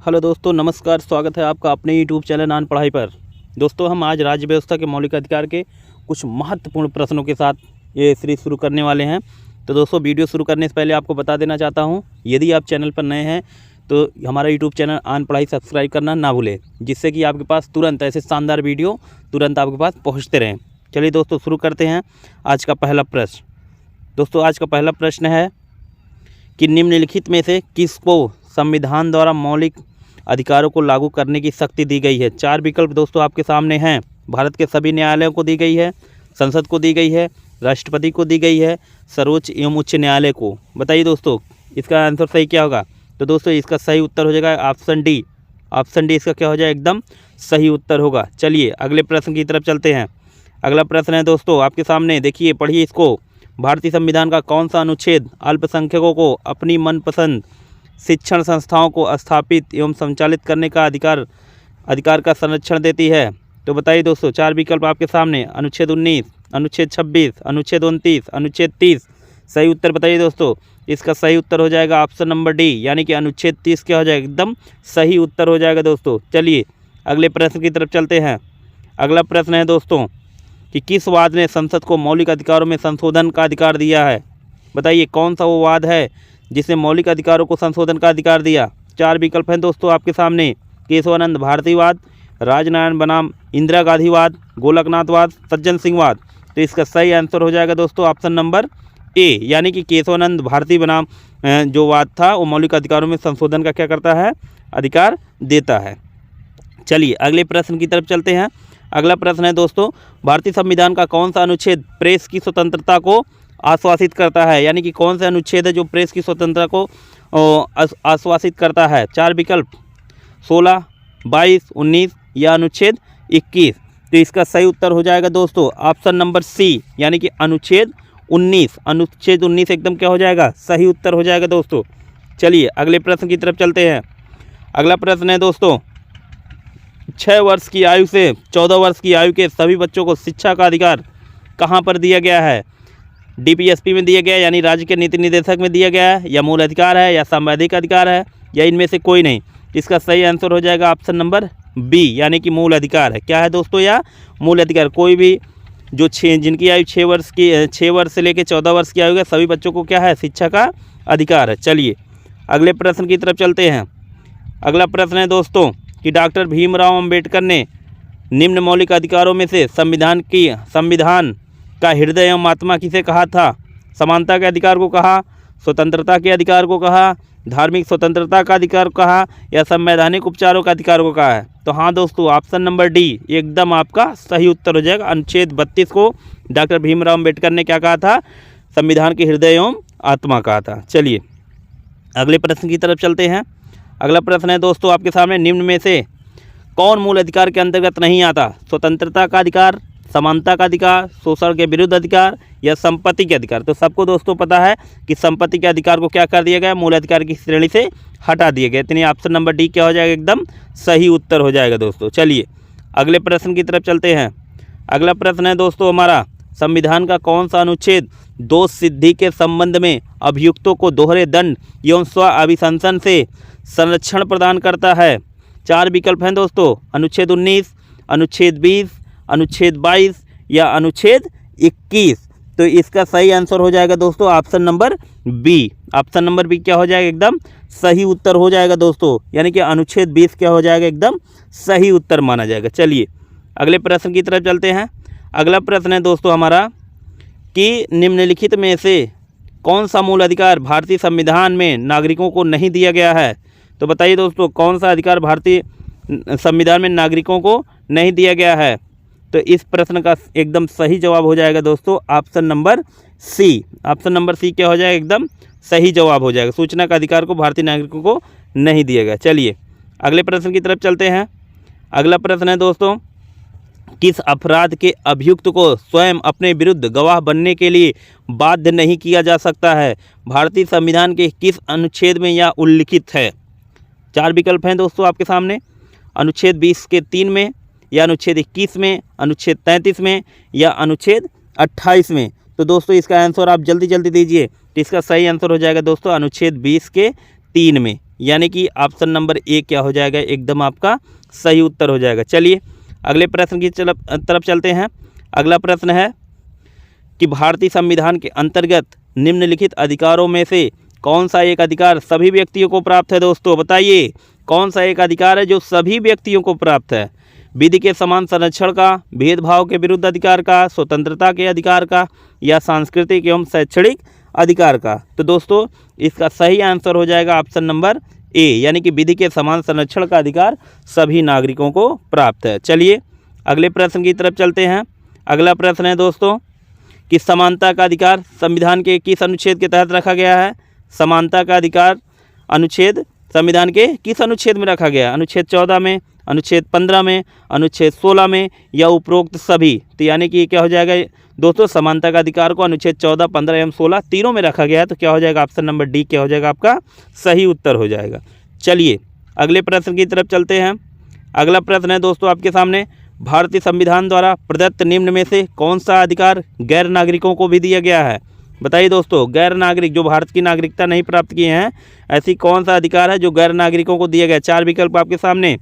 Hello दोस्तों, नमस्कार। स्वागत है आपका अपने यूट्यूब चैनल ऑन पढ़ाई पर। दोस्तों, हम आज राज्य व्यवस्था के मौलिक अधिकार के कुछ महत्वपूर्ण प्रश्नों के साथ ये सीरीज शुरू करने वाले हैं। तो दोस्तों, वीडियो शुरू करने से पहले आपको बता देना चाहता हूं, यदि आप चैनल पर नए हैं तो हमारा यूट्यूब चैनल ऑन पढ़ाई सब्सक्राइब करना ना भूलें, जिससे कि आपके पास तुरंत ऐसे शानदार वीडियो तुरंत आपके पास पहुँचते रहें। चलिए दोस्तों, शुरू करते हैं आज का पहला प्रश्न। दोस्तों, आज का पहला प्रश्न है कि निम्नलिखित में से किसको संविधान द्वारा मौलिक अधिकारों को लागू करने की शक्ति दी गई है। चार विकल्प दोस्तों आपके सामने हैं। भारत के सभी न्यायालयों को दी गई है, संसद को दी गई है, राष्ट्रपति को दी गई है, सर्वोच्च एवं उच्च न्यायालय को। बताइए दोस्तों, इसका आंसर सही क्या होगा। तो दोस्तों, इसका सही उत्तर हो जाएगा ऑप्शन डी। ऑप्शन डी इसका क्या हो जाएगा, एकदम सही उत्तर होगा। चलिए अगले प्रश्न की तरफ चलते हैं। अगला प्रश्न है दोस्तों आपके सामने, देखिए पढ़िए इसको। भारतीय संविधान का कौन सा अनुच्छेद अल्पसंख्यकों को अपनी मनपसंद शिक्षण संस्थाओं को स्थापित एवं संचालित करने का अधिकार का संरक्षण देती है। तो बताइए दोस्तों, चार विकल्प आपके सामने, अनुच्छेद 19, अनुच्छेद 26, अनुच्छेद 29, अनुच्छेद 30। सही उत्तर बताइए दोस्तों। इसका सही उत्तर हो जाएगा ऑप्शन नंबर डी, यानी कि अनुच्छेद 30 क्या हो जाएगा, एकदम सही उत्तर हो जाएगा दोस्तों। चलिए अगले प्रश्न की तरफ चलते हैं। अगला प्रश्न है दोस्तों कि किस वाद ने संसद को मौलिक अधिकारों में संशोधन का अधिकार दिया है। बताइए कौन सा वो वाद है जिसने मौलिक अधिकारों को संशोधन का अधिकार दिया। चार विकल्प हैं दोस्तों आपके सामने, केशवानंद भारतीवाद, राजनारायण बनाम इंदिरा गांधीवाद, गोलकनाथवाद, सज्जन सिंहवाद। तो इसका सही आंसर हो जाएगा दोस्तों ऑप्शन नंबर ए, यानी कि केशवानंद भारती बनाम जो वाद था वो मौलिक अधिकारों में संशोधन का क्या करता है, अधिकार देता है। चलिए अगले प्रश्न की तरफ चलते हैं। अगला प्रश्न है दोस्तों, भारतीय संविधान का कौन सा अनुच्छेद प्रेस की स्वतंत्रता को आश्वासित करता है, यानी कि कौन सा अनुच्छेद है जो प्रेस की स्वतंत्रता को आश्वासित करता है। चार विकल्प 16, 22, 19 या अनुच्छेद 21। तो इसका सही उत्तर हो जाएगा दोस्तों ऑप्शन नंबर सी, यानी कि अनुच्छेद 19। अनुच्छेद 19 एकदम क्या हो जाएगा, सही उत्तर हो जाएगा दोस्तों। चलिए अगले प्रश्न की तरफ चलते हैं। अगला प्रश्न है दोस्तों, 6 वर्ष की आयु से 14 वर्ष की आयु के सभी बच्चों को शिक्षा का अधिकार कहाँ पर दिया गया है। डीपीएसपी में दिया गया है, यानी राज्य के नीति निदेशक में दिया गया है, या मूल अधिकार है, या संवैधानिक अधिकार है, या इनमें से कोई नहीं। इसका सही आंसर हो जाएगा ऑप्शन नंबर बी, यानी कि मूल अधिकार है। क्या है दोस्तों, या मूल अधिकार। कोई भी जो जिनकी आयु 6 वर्ष से लेकर 14 वर्ष की आयु है, सभी बच्चों को क्या है, शिक्षा का अधिकार है। चलिए अगले प्रश्न की तरफ चलते हैं। अगला प्रश्न है दोस्तों कि डॉक्टर भीमराव अम्बेडकर ने निम्न मौलिक अधिकारों में से संविधान का हृदय एवं आत्मा किसे कहा था। समानता के अधिकार को कहा, स्वतंत्रता के अधिकार को कहा, धार्मिक स्वतंत्रता का अधिकार को कहा, या संवैधानिक उपचारों का अधिकार को कहा है। तो हाँ दोस्तों, ऑप्शन नंबर डी एकदम आपका सही उत्तर हो जाएगा। अनुच्छेद 32 को डॉक्टर भीमराव अम्बेडकर ने क्या कहा था, संविधान के हृदय एवं आत्मा कहा था। चलिए अगले प्रश्न की तरफ चलते हैं। अगला प्रश्न है दोस्तों आपके सामने, निम्न में से कौन मूल अधिकार के अंतर्गत नहीं आता। स्वतंत्रता का अधिकार, समानता का अधिकार, शोषण के विरुद्ध अधिकार, या संपत्ति के अधिकार। तो सबको दोस्तों पता है कि संपत्ति के अधिकार को क्या कर दिया गया, मूल अधिकार की श्रेणी से हटा दिया गया। इतनी ऑप्शन नंबर डी क्या हो जाएगा, एकदम सही उत्तर हो जाएगा दोस्तों। चलिए अगले प्रश्न की तरफ चलते हैं। अगला प्रश्न है दोस्तों हमारा, संविधान का कौन सा अनुच्छेद दोष सिद्धि के संबंध में अभियुक्तों को दोहरे दंड एवं स्व अभिशंसन से संरक्षण प्रदान करता है। चार विकल्प हैं दोस्तों, अनुच्छेद 19, अनुच्छेद 20, अनुच्छेद 22 या अनुच्छेद 21। तो इसका सही आंसर हो जाएगा दोस्तों option number B. Option number B क्या हो जाएगा, एकदम सही उत्तर हो जाएगा दोस्तों, यानी कि अनुच्छेद 20 क्या हो जाएगा, एकदम सही उत्तर माना जाएगा। चलिए अगले प्रश्न की तरफ चलते हैं। अगला प्रश्न है दोस्तों हमारा कि निम्नलिखित में से कौन सा मूल अधिकार भारतीय संविधान में नागरिकों को नहीं दिया गया है। तो बताइए दोस्तों, कौन सा अधिकार भारतीय संविधान में नागरिकों को नहीं दिया गया है। तो इस प्रश्न का एकदम सही जवाब हो जाएगा दोस्तों option number C. Option number C क्या हो जाएगा, एकदम सही जवाब हो जाएगा। सूचना का अधिकार को भारतीय नागरिकों को नहीं दिया गया। चलिए अगले प्रश्न की तरफ चलते हैं। अगला प्रश्न है दोस्तों, किस अपराध के अभियुक्त को स्वयं अपने विरुद्ध गवाह बनने के लिए बाध्य नहीं किया जा सकता है। भारतीय संविधान के किस अनुच्छेद में यह उल्लिखित है। चार विकल्प हैं दोस्तों आपके सामने, अनुच्छेद 20 के 3 में, या अनुच्छेद 21 में, अनुच्छेद 33 में, या अनुच्छेद 28 में। तो दोस्तों इसका आंसर आप जल्दी जल्दी दीजिए। तो इसका सही आंसर हो जाएगा दोस्तों अनुच्छेद 20 के 3 में, यानी कि ऑप्शन नंबर ए क्या हो जाएगा, एकदम आपका सही उत्तर हो जाएगा। चलिए अगले प्रश्न की तरफ चलते हैं। अगला प्रश्न है कि भारतीय संविधान के अंतर्गत निम्नलिखित अधिकारों में से कौन सा एक अधिकार सभी व्यक्तियों को प्राप्त है। दोस्तों बताइए कौन सा एक अधिकार है जो सभी व्यक्तियों को प्राप्त है। विधि के समान संरक्षण का, भेदभाव के विरुद्ध अधिकार का, स्वतंत्रता के अधिकार का, या सांस्कृतिक एवं शैक्षणिक अधिकार का। तो दोस्तों इसका सही आंसर हो जाएगा ऑप्शन नंबर ए, यानी कि विधि के समान संरक्षण का अधिकार सभी नागरिकों को प्राप्त है। चलिए अगले प्रश्न की तरफ चलते हैं। अगला प्रश्न है दोस्तों कि समानता का अधिकार संविधान के किस अनुच्छेद के तहत रखा गया है। समानता का अधिकार अनुच्छेद संविधान के किस अनुच्छेद में रखा गया है? अनुच्छेद 14 में, अनुच्छेद 15 में, अनुच्छेद 16 में, या उपरोक्त सभी। तो यानी कि क्या हो जाएगा दोस्तों, समानता का अधिकार को अनुच्छेद 14, 15 एवं 16 तीनों में रखा गया है। तो क्या हो जाएगा ऑप्शन नंबर डी क्या हो जाएगा आपका सही उत्तर हो जाएगा। चलिए अगले प्रश्न की तरफ चलते हैं। अगला प्रश्न है दोस्तों आपके सामने, भारतीय संविधान द्वारा प्रदत्त निम्न में से कौन सा अधिकार गैर नागरिकों को भी दिया गया है। बताइए दोस्तों, गैर नागरिक जो भारत की नागरिकता नहीं प्राप्त किए हैं, ऐसी कौन सा अधिकार है जो गैर नागरिकों को दिया गया। चार विकल्प आपके सामने,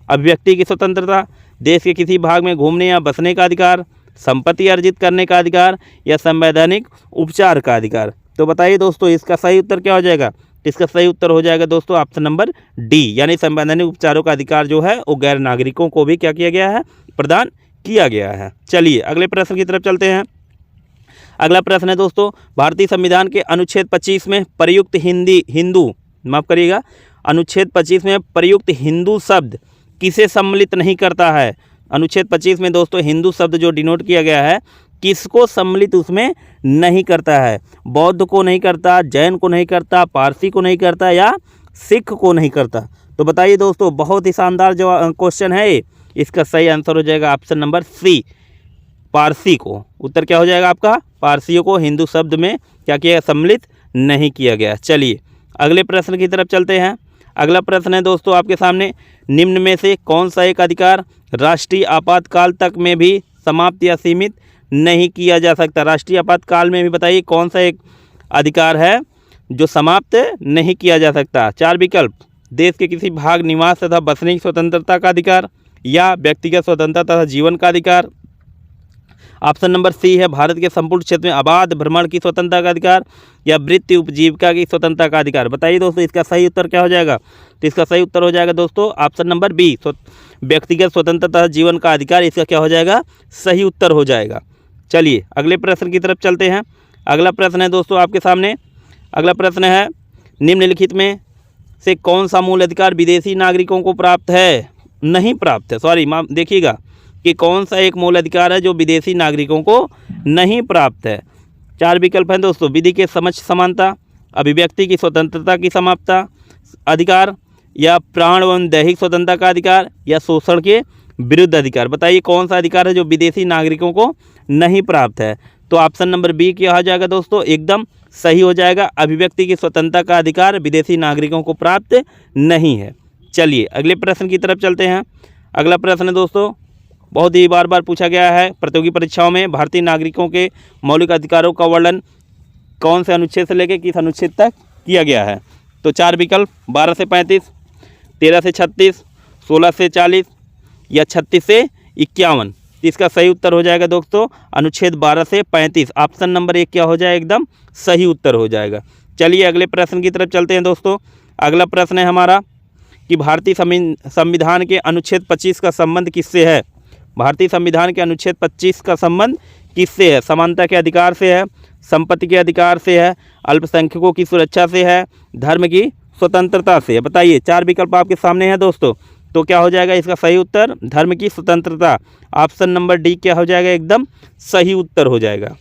अभिव्यक्ति की स्वतंत्रता, देश के किसी भाग में घूमने या बसने का अधिकार, संपत्ति अर्जित करने का अधिकार, या संवैधानिक उपचार का अधिकार। तो बताइए दोस्तों इसका सही उत्तर क्या हो जाएगा। इसका सही उत्तर हो जाएगा दोस्तों ऑप्शन नंबर डी, यानी संवैधानिक उपचारों का अधिकार जो है वो गैर नागरिकों को भी क्या किया गया है, प्रदान किया गया है। चलिए अगले प्रश्न की तरफ चलते हैं। अगला प्रश्न है दोस्तों, भारतीय संविधान के अनुच्छेद 25 में प्रयुक्त अनुच्छेद 25 में प्रयुक्त हिंदू शब्द किसे सम्मिलित नहीं करता है। अनुच्छेद 25 में दोस्तों हिंदू शब्द जो डिनोट किया गया है किसको सम्मिलित उसमें नहीं करता है। बौद्ध को नहीं करता, जैन को नहीं करता, पारसी को नहीं करता, या सिख को नहीं करता। तो बताइए दोस्तों, बहुत ही शानदार जो क्वेश्चन है, इसका सही आंसर हो जाएगा ऑप्शन नंबर सी, पारसी को। उत्तर क्या हो जाएगा आपका, पारसियों को हिंदू शब्द में क्या किया, सम्मिलित नहीं किया गया। चलिए अगले प्रश्न की तरफ चलते हैं। अगला प्रश्न है दोस्तों आपके सामने, निम्न में से कौन सा एक अधिकार राष्ट्रीय आपातकाल तक में भी समाप्त या सीमित नहीं किया जा सकता। राष्ट्रीय आपातकाल में भी बताइए कौन सा एक अधिकार है जो समाप्त नहीं किया जा सकता। चार विकल्प, देश के किसी भाग निवास तथा बसने की स्वतंत्रता का अधिकार, या व्यक्तिगत स्वतंत्रता तथा जीवन का अधिकार। ऑप्शन नंबर सी है भारत के संपूर्ण क्षेत्र में आबाद भ्रमण की स्वतंत्रता का अधिकार, या वृत्ति उपजीविका की स्वतंत्रता का अधिकार। बताइए दोस्तों इसका सही उत्तर क्या हो जाएगा। तो इसका सही उत्तर हो जाएगा दोस्तों ऑप्शन नंबर बी, व्यक्तिगत स्वतंत्रता तथा जीवन का अधिकार। इसका क्या हो जाएगा, सही उत्तर हो जाएगा। चलिए अगले प्रश्न की तरफ चलते हैं। अगला प्रश्न है दोस्तों आपके सामने। अगला प्रश्न है, निम्नलिखित में से कौन सा मूल अधिकार विदेशी नागरिकों को प्राप्त है, नहीं प्राप्त है, सॉरी देखिएगा कि कौन सा एक मूल अधिकार है जो विदेशी नागरिकों को नहीं प्राप्त है। चार विकल्प हैं दोस्तों, विधि के समक्ष समानता, अभिव्यक्ति की स्वतंत्रता की समाप्ता अधिकार, या प्राण एवं दैहिक स्वतंत्रता का अधिकार, या शोषण के विरुद्ध अधिकार। बताइए कौन सा अधिकार है जो विदेशी नागरिकों को नहीं प्राप्त है। तो ऑप्शन नंबर बी क्या हो जाएगा दोस्तों, एकदम सही हो जाएगा। अभिव्यक्ति की स्वतंत्रता का अधिकार विदेशी नागरिकों को प्राप्त नहीं है। चलिए अगले प्रश्न की तरफ चलते हैं। अगला प्रश्न है दोस्तों, बहुत ही बार पूछा गया है प्रतियोगी परीक्षाओं में, भारतीय नागरिकों के मौलिक अधिकारों का वर्णन कौन से अनुच्छेद से लेकर किस अनुच्छेद तक किया गया है। तो चार विकल्प, 12 से 35, 13 से 36, 16 से 40, या 36 से 51। इसका सही उत्तर हो जाएगा दोस्तों अनुच्छेद 12 से 35। ऑप्शन नंबर 1 क्या हो जाएगा, एकदम सही उत्तर हो जाएगा। चलिए अगले प्रश्न की तरफ चलते हैं दोस्तों। अगला प्रश्न है हमारा कि भारतीय संविधान के अनुच्छेद 25 का संबंध किससे है। भारतीय संविधान के अनुच्छेद 25 का संबंध किससे है। समानता के अधिकार से है, संपत्ति के अधिकार से है, अल्पसंख्यकों की सुरक्षा से है, धर्म की स्वतंत्रता से है। बताइए चार विकल्प आपके सामने हैं दोस्तों। तो क्या हो जाएगा इसका सही उत्तर, धर्म की स्वतंत्रता। ऑप्शन नंबर डी क्या हो जाएगा, एकदम सही उत्तर हो जाएगा।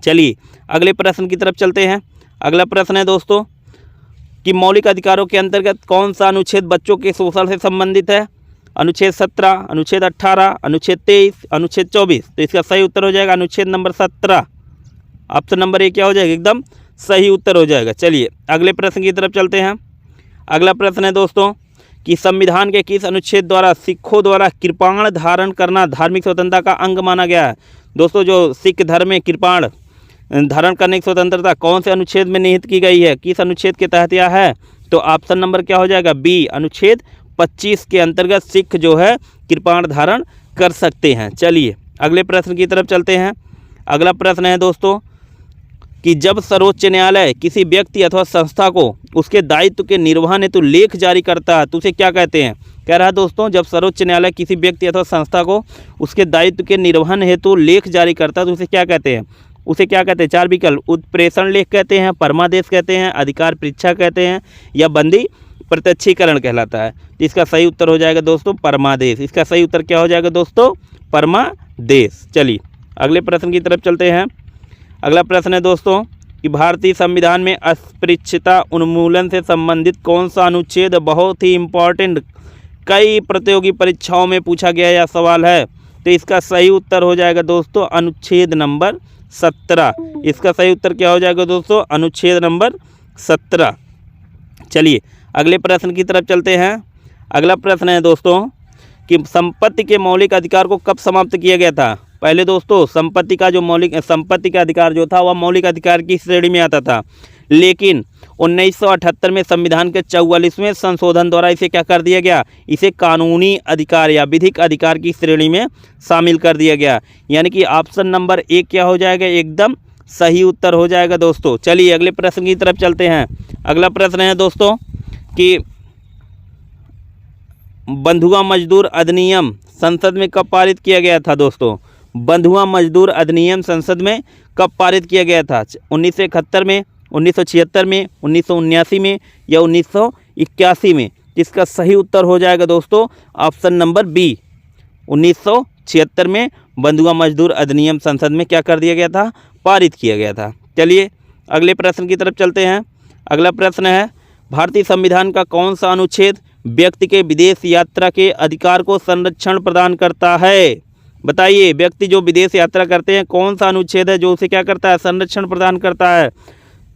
चलिए अगले प्रश्न की तरफ चलते हैं। अगला प्रश्न है दोस्तों कि मौलिक अधिकारों के अंतर्गत कौन सा अनुच्छेद बच्चों के शोषण से संबंधित है। अनुच्छेद 17, अनुच्छेद 18, अनुच्छेद 23, अनुच्छेद 24। तो इसका सही उत्तर हो जाएगा अनुच्छेद नंबर 17। ऑप्शन नंबर ए क्या हो जाएगा, एकदम सही उत्तर हो जाएगा। चलिए अगले प्रश्न की तरफ चलते हैं। अगला प्रश्न है दोस्तों कि संविधान के किस अनुच्छेद द्वारा सिखों द्वारा कृपाण धारण करना धार्मिक स्वतंत्रता का अंग माना गया है। दोस्तों जो सिख धर्म में कृपाण धारण करने की स्वतंत्रता कौन से अनुच्छेद में निहित की गई है, किस अनुच्छेद के तहत यह है। तो ऑप्शन नंबर क्या हो जाएगा बी, अनुच्छेद 25 के अंतर्गत सिख जो है कृपाण धारण कर सकते हैं। चलिए अगले प्रश्न की तरफ चलते हैं। अगला प्रश्न है दोस्तों कि जब सर्वोच्च न्यायालय किसी व्यक्ति अथवा संस्था को उसके दायित्व के निर्वहन हेतु लेख जारी करता है तो उसे क्या कहते हैं। कह रहा है दोस्तों, जब सर्वोच्च न्यायालय किसी व्यक्ति अथवा संस्था को उसके दायित्व के निर्वहन हेतु लेख जारी करता है तो उसे क्या कहते हैं। उसे क्या कहते हैं, चार विकल्प, उत्प्रेषण लेख कहते हैं, परमादेश कहते हैं, अधिकार परीक्षा कहते हैं, या बंदी प्रत्यक्षीकरण कहलाता है। तो इसका सही उत्तर हो जाएगा दोस्तों परमादेश। इसका सही उत्तर क्या हो जाएगा दोस्तों, परमादेश। चलिए अगले प्रश्न की तरफ चलते हैं। अगला प्रश्न है दोस्तों कि भारतीय संविधान में अस्पृश्यता उन्मूलन से संबंधित कौन सा अनुच्छेद बहुत ही इम्पोर्टेंट कई प्रतियोगी परीक्षाओं में पूछा गया यह सवाल है। तो इसका सही उत्तर हो जाएगा दोस्तों अनुच्छेद नंबर 17। इसका सही उत्तर क्या हो जाएगा दोस्तों, अनुच्छेद नंबर 17। चलिए अगले प्रश्न की तरफ चलते हैं। अगला प्रश्न है दोस्तों कि संपत्ति के मौलिक अधिकार को कब समाप्त किया गया था। पहले दोस्तों संपत्ति का अधिकार जो था वह मौलिक अधिकार की श्रेणी में आता था, लेकिन 1978 में संविधान के 44वें संशोधन द्वारा इसे क्या कर दिया गया, इसे कानूनी अधिकार या विधिक अधिकार की श्रेणी में शामिल कर दिया गया। यानी कि ऑप्शन नंबर 1 क्या हो जाएगा, एकदम सही उत्तर हो जाएगा दोस्तों। चलिए अगले प्रश्न की तरफ चलते हैं। अगला प्रश्न है दोस्तों कि बंधुआ मजदूर अधिनियम संसद में कब पारित किया गया था। दोस्तों बंधुआ मजदूर अधिनियम संसद में कब पारित किया गया था, 1971 में, 1976 में, 1979 में, या 1981 में। इसका सही उत्तर हो जाएगा दोस्तों ऑप्शन नंबर बी, 1976 में बंधुआ मजदूर अधिनियम संसद में क्या कर दिया गया था, पारित किया गया था। चलिए अगले प्रश्न की तरफ चलते हैं। अगला प्रश्न है भारतीय संविधान का कौन सा अनुच्छेद व्यक्ति के विदेश यात्रा के अधिकार को संरक्षण प्रदान करता है। बताइए, व्यक्ति जो विदेश यात्रा करते हैं कौन सा अनुच्छेद है जो उसे क्या करता है, संरक्षण प्रदान करता है।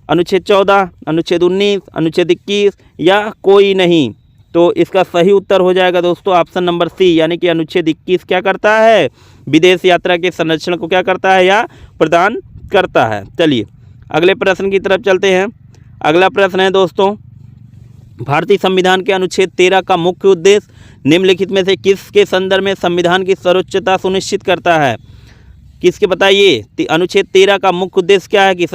अनुच्छेद 14, अनुच्छेद 19, अनुच्छेद 21 या कोई नहीं। तो इसका सही उत्तर हो जाएगा दोस्तों ऑप्शन नंबर सी, यानी कि अनुच्छेद 21 क्या करता है, विदेश यात्रा के संरक्षण को क्या करता है या प्रदान करता है। चलिए अगले प्रश्न की तरफ चलते हैं। अगला प्रश्न है दोस्तों भारतीय संविधान के अनुच्छेद 13 का मुख्य उद्देश्य निम्नलिखित में से किसके संदर्भ में संविधान की सर्वोच्चता सुनिश्चित करता है। किसके बताइए, अनुच्छेद 13 का मुख्य उद्देश्य क्या है कि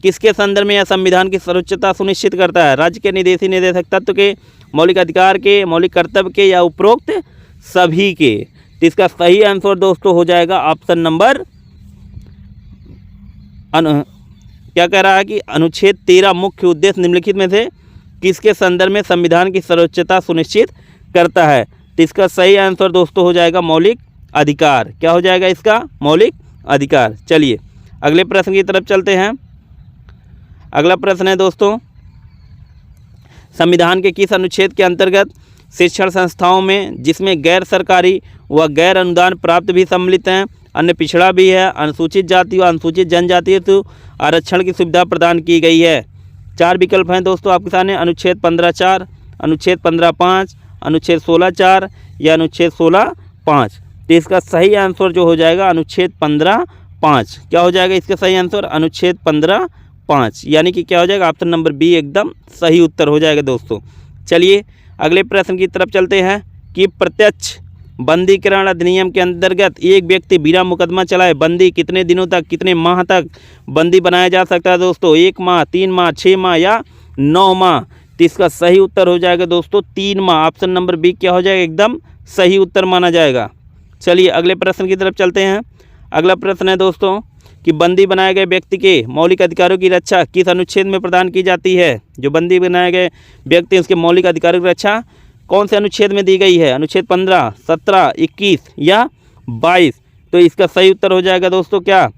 किसके संदर्भ में यह संविधान की सर्वोच्चता सुनिश्चित करता है। राज्य के निर्देशी निर्देशक तत्व के, मौलिक अधिकार के, मौलिक कर्तव्य के, या उपरोक्त सभी के। तो इसका सही आंसर दोस्तों हो जाएगा ऑप्शन नंबर क्या कह रहा है कि अनुच्छेद 13 मुख्य उद्देश्य निम्नलिखित में से किसके संदर्भ में संविधान की सर्वोच्चता सुनिश्चित करता है। तो इसका सही आंसर दोस्तों हो जाएगा मौलिक अधिकार। क्या हो जाएगा इसका, मौलिक अधिकार। चलिए अगले प्रश्न की तरफ चलते हैं। अगला प्रश्न है दोस्तों संविधान के किस अनुच्छेद के अंतर्गत शिक्षण संस्थाओं में जिसमें गैर सरकारी व गैर अनुदान प्राप्त भी सम्मिलित हैं, अन्य पिछड़ा भी है, अनुसूचित जाति व अनुसूचित जनजाति हेतु आरक्षण की सुविधा प्रदान की गई है। चार विकल्प हैं दोस्तों आपके सामने, अनुच्छेद 15(4), अनुच्छेद 15(5), अनुच्छेद 16(4) या अनुच्छेद 16(5). तो इसका सही आंसर जो हो जाएगा अनुच्छेद 15(5). क्या हो जाएगा इसका सही आंसर, अनुच्छेद 15(5), यानी कि क्या हो जाएगा ऑप्शन नंबर बी एकदम सही उत्तर हो जाएगा दोस्तों। चलिए अगले प्रश्न की तरफ चलते हैं कि प्रत्यक्ष बंदीकरण अधिनियम के अंतर्गत एक व्यक्ति बिना मुकदमा चलाए बंदी कितने दिनों तक, कितने माह तक बंदी बनाया जा सकता है दोस्तों, 1 माह, 3 माह, 6 माह या 9 माह। तो इसका सही उत्तर हो जाएगा दोस्तों 3 माह। ऑप्शन नंबर बी क्या हो जाएगा, एकदम सही उत्तर माना जाएगा। चलिए अगले प्रश्न की तरफ चलते हैं। अगला प्रश्न है दोस्तों कि बंदी बनाए गए व्यक्ति के मौलिक अधिकारों की रक्षा किस अनुच्छेद में प्रदान की जाती है। जो बंदी बनाए गए व्यक्ति उसके मौलिक अधिकारों की रक्षा कौन से अनुच्छेद में दी गई है, अनुच्छेद 15, 17, 21 या 22। तो इसका सही उत्तर हो जाएगा दोस्तों क्या,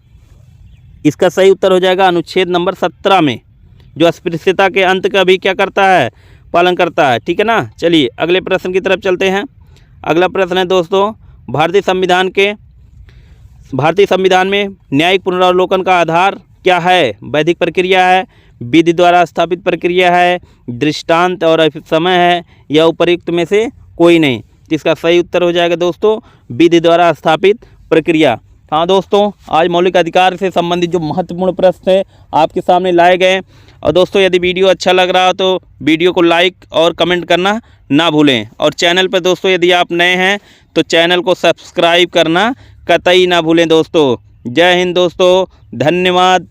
इसका सही उत्तर हो जाएगा अनुच्छेद नंबर 17 में, जो अस्पृश्यता के अंत का भी क्या करता है, पालन करता है। ठीक है ना। चलिए अगले प्रश्न की तरफ चलते हैं। अगला प्रश्न है दोस्तों भारतीय संविधान में न्यायिक पुनरावलोकन का आधार क्या है। वैधिक प्रक्रिया है, विधि द्वारा स्थापित प्रक्रिया है, दृष्टांत और समय है, या उपर्युक्त में से कोई नहीं। इसका सही उत्तर हो जाएगा दोस्तों विधि द्वारा स्थापित प्रक्रिया। हाँ दोस्तों, आज मौलिक अधिकार से संबंधित जो महत्वपूर्ण प्रश्न है आपके सामने लाए गए और दोस्तों यदि वीडियो अच्छा लग रहा हो तो वीडियो को लाइक और कमेंट करना ना भूलें। और चैनल पर दोस्तों यदि आप नए हैं तो चैनल को सब्सक्राइब करना कतई ना भूलें दोस्तों। जय हिंद दोस्तों, धन्यवाद।